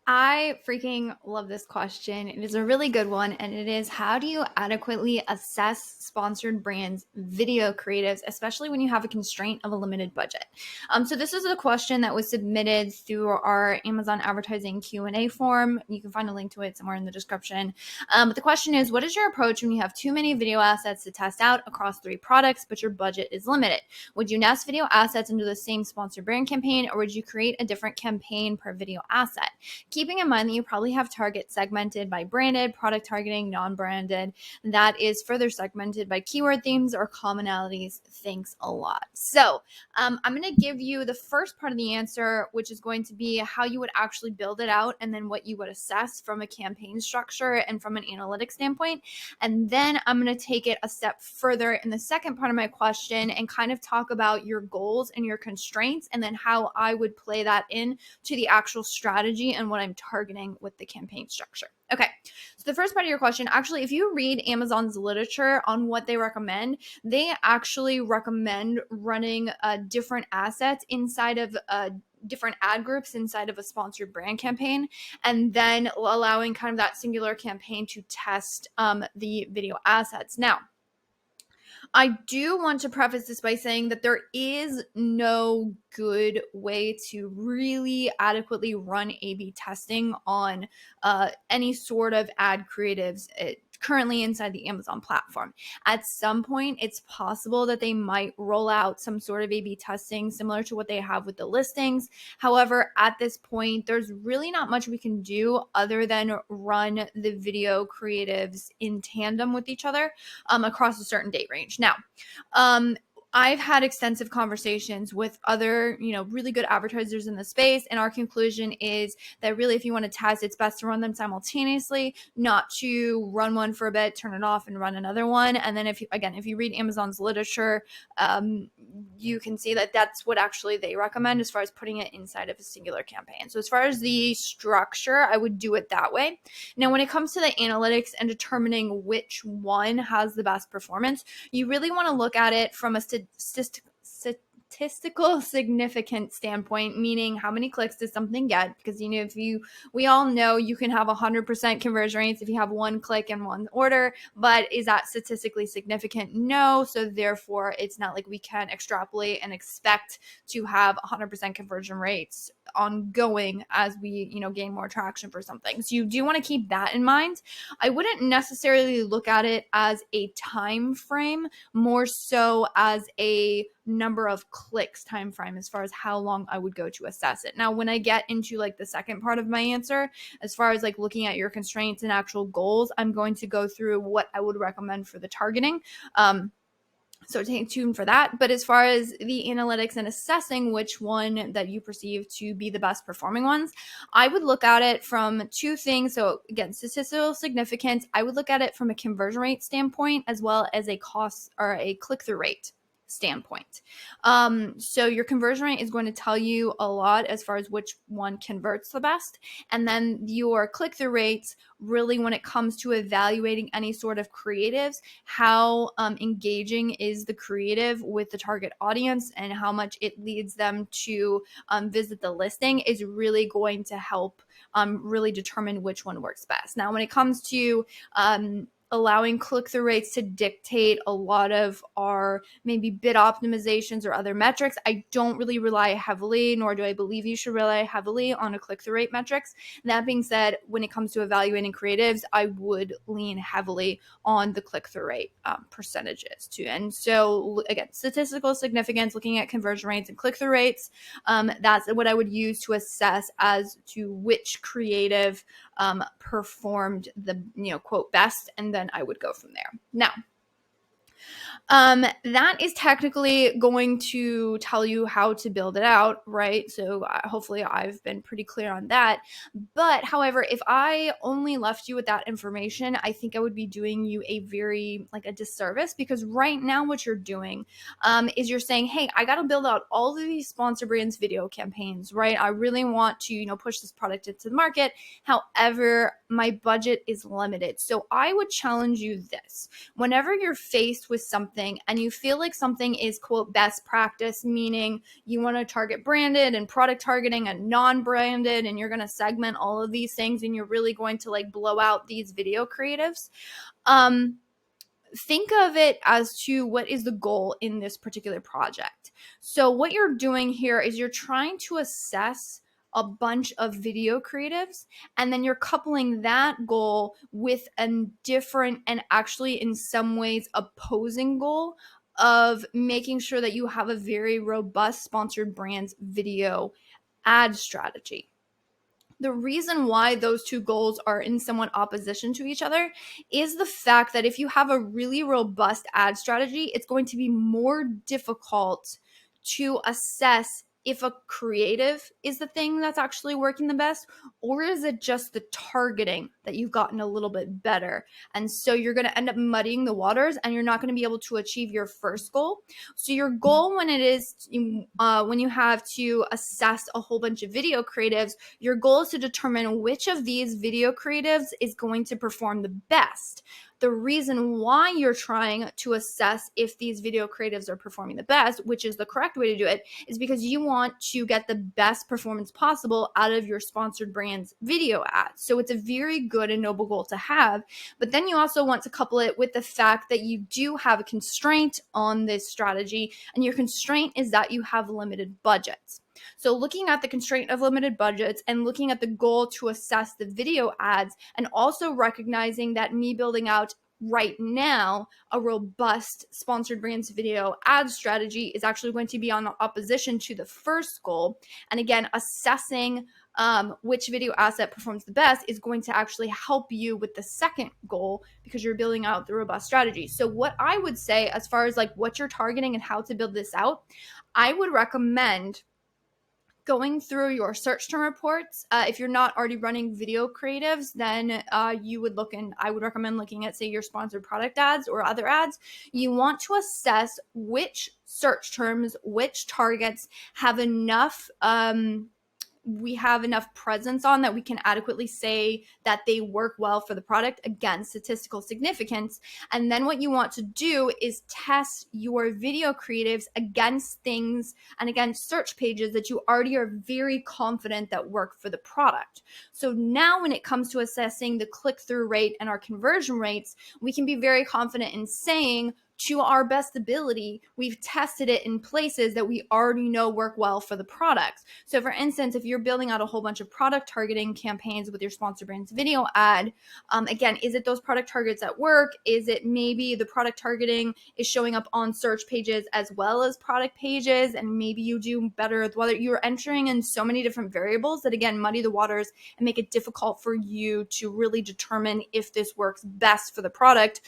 I freaking love this question. It is a really good one, and it is, how do you adequately assess sponsored brands video creatives, especially when you have a constraint of a limited budget? So this is a question that was submitted through our Amazon advertising Q&A form. You can find a link to it somewhere in the description. But the question is, what is your approach when you have too many video assets to test out across 3 products, but your budget is limited? Would you nest video assets into the same sponsored brand campaign, or would you create a different campaign per video asset? Keeping in mind that you probably have target segmented by branded, product targeting, non-branded, that is further segmented by keyword themes or commonalities. Thanks a lot. So I'm going to give you the first part of the answer, which is going to be how you would actually build it out, and then what you would assess from a campaign structure and from an analytics standpoint. And then I'm going to take it a step further in the second part of my question and kind of talk about your goals and your constraints, and then how I would play that in to the actual strategy and what I'm targeting with the campaign structure. Okay, so the first part of your question, actually, if you read Amazon's literature on what they recommend, they actually recommend running different assets inside of different ad groups inside of a sponsored brand campaign, and then allowing kind of that singular campaign to test the video assets. Now, I do want to preface this by saying that there is no good way to really adequately run A/B testing on any sort of ad creatives currently inside the Amazon platform. At some point, it's possible that they might roll out some sort of A/B testing similar to what they have with the listings. However, at this point, there's really not much we can do other than run the video creatives in tandem with each other across a certain date range. Now, I've had extensive conversations with other, really good advertisers in the space, and our conclusion is that really, if you want to test, it's best to run them simultaneously, not to run one for a bit, turn it off, and run another one. And then if you read Amazon's literature, you can see that that's what actually they recommend as far as putting it inside of a singular campaign. So as far as the structure, I would do it that way. Now, when it comes to the analytics and determining which one has the best performance, you really want to look at it from a statistical significance standpoint, meaning how many clicks does something get? Because we all know you can have 100% conversion rates if you have one click and one order, but is that statistically significant? No. So therefore, it's not like we can extrapolate and expect to have 100% conversion rates ongoing as we gain more traction for something. So you do want to keep that in mind. I wouldn't necessarily look at it as a time frame, more so as a number of clicks time frame as far as how long I would go to assess it. Now, when I get into like the second part of my answer, as far as like looking at your constraints and actual goals, I'm going to go through what I would recommend for the targeting. So stay tuned for that. But as far as the analytics and assessing which one that you perceive to be the best performing ones, I would look at it from 2 things. So again, statistical significance, I would look at it from a conversion rate standpoint as well as a cost or a click-through rate standpoint. So your conversion rate is going to tell you a lot as far as which one converts the best. And then your click-through rates, really when it comes to evaluating any sort of creatives, how engaging is the creative with the target audience and how much it leads them to visit the listing, is really going to help really determine which one works best. Now, when it comes to allowing click-through rates to dictate a lot of our maybe bid optimizations or other metrics, I don't really rely heavily, nor do I believe you should rely heavily on a click-through rate metrics. That being said, when it comes to evaluating creatives, I would lean heavily on the click-through rate percentages too. And so again, statistical significance, looking at conversion rates and click-through rates, that's what I would use to assess as to which creative performed the quote best, and then I would go from there. Now, that is technically going to tell you how to build it out, right? So hopefully I've been pretty clear on that. But however, if I only left you with that information, I think I would be doing you a very a disservice, because right now what you're doing is you're saying, hey, I got to build out all of these sponsor brands video campaigns, right? I really want to, push this product into the market. However, my budget is limited. So I would challenge you this: whenever you're faced with with something and you feel like something is, quote, best practice, meaning you want to target branded and product targeting and non-branded, and you're going to segment all of these things, and you're really going to like blow out these video creatives. Think of it as to what is the goal in this particular project. So what you're doing here is you're trying to assess a bunch of video creatives, and then you're coupling that goal with a different and actually in some ways opposing goal of making sure that you have a very robust sponsored brands video ad strategy. The reason why those two goals are in somewhat opposition to each other is the fact that if you have a really robust ad strategy, it's going to be more difficult to assess if a creative is the thing that's actually working the best, or is it just the targeting that you've gotten a little bit better. And so you're going to end up muddying the waters, and you're not going to be able to achieve your first goal. So your goal when it is when you have to assess a whole bunch of video creatives, your goal is to determine which of these video creatives is going to perform the best. The reason why you're trying to assess if these video creatives are performing the best, which is the correct way to do it, is because you want to get the best performance possible out of your sponsored brands video ads. So it's a very good and noble goal to have. But then you also want to couple it with the fact that you do have a constraint on this strategy, and your constraint is that you have limited budgets. So looking at the constraint of limited budgets and looking at the goal to assess the video ads, and also recognizing that me building out right now a robust sponsored brands video ad strategy is actually going to be on opposition to the first goal. And again, assessing which video asset performs the best is going to actually help you with the second goal, because you're building out the robust strategy. So what I would say as far as like what you're targeting and how to build this out, I would recommend going through your search term reports. If you're not already running video creatives, then I would recommend looking at, say, your sponsored product ads or other ads. You want to assess which search terms, which targets have enough we have enough presence on that we can adequately say that they work well for the product, again, statistical significance. And then what you want to do is test your video creatives against things and against search pages that you already are very confident that work for the product. So now when it comes to assessing the click-through rate and our conversion rates, we can be very confident in saying, to our best ability, we've tested it in places that we already know work well for the product. So for instance, if you're building out a whole bunch of product targeting campaigns with your sponsor brands video ad, again, is it those product targets at work? Is it maybe the product targeting is showing up on search pages as well as product pages? And maybe you do better with whether you're entering in so many different variables that, again, muddy the waters and make it difficult for you to really determine if this works best for the product.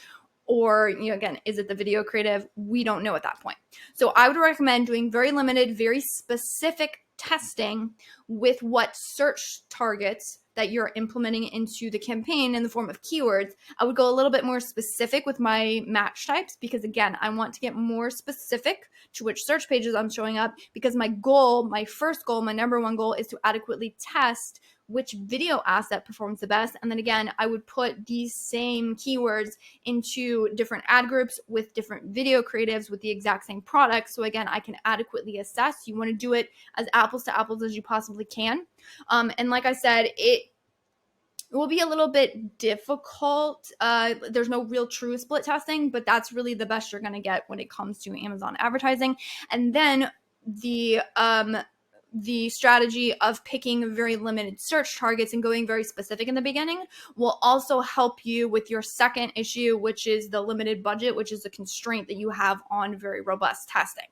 Or, again, is it the video creative? We don't know at that point. So I would recommend doing very limited, very specific testing with what search targets that you're implementing into the campaign in the form of keywords. I would go a little bit more specific with my match types, because again, I want to get more specific to which search pages I'm showing up, because my first goal, my number one goal is to adequately test which video asset performs the best. And then again, I would put these same keywords into different ad groups with different video creatives with the exact same product. So again, I can adequately assess. You want to do it as apples to apples as you possibly can. And like I said, it will be a little bit difficult. There's no real true split testing, but that's really the best you're going to get when it comes to Amazon advertising. And then the strategy of picking very limited search targets and going very specific in the beginning will also help you with your second issue, which is the limited budget, which is a constraint that you have on very robust testing.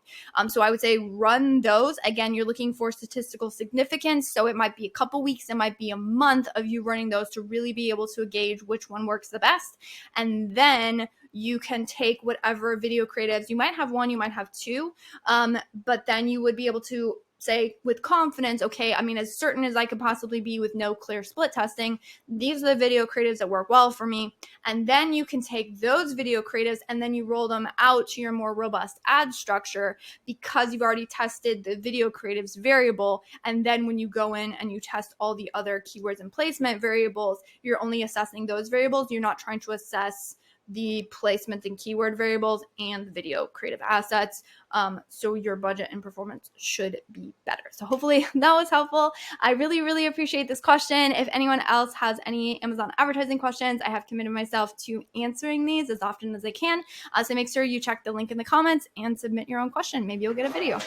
So I would say run those. Again, you're looking for statistical significance. So it might be a couple weeks, it might be a month of you running those to really be able to gauge which one works the best. And then you can take whatever video creatives, you might have one, you might have two, but then you would be able to say with confidence, okay, as certain as I could possibly be with no clear split testing, these are the video creatives that work well for me. And then you can take those video creatives and then you roll them out to your more robust ad structure, because you've already tested the video creatives variable. And then when you go in and you test all the other keywords and placement variables, you're only assessing those variables. You're not trying to assess the placements and keyword variables and the video creative assets. So your budget and performance should be better. So hopefully that was helpful. I really, really appreciate this question. If anyone else has any Amazon advertising questions, I have committed myself to answering these as often as I can. So make sure you check the link in the comments and submit your own question. Maybe you'll get a video.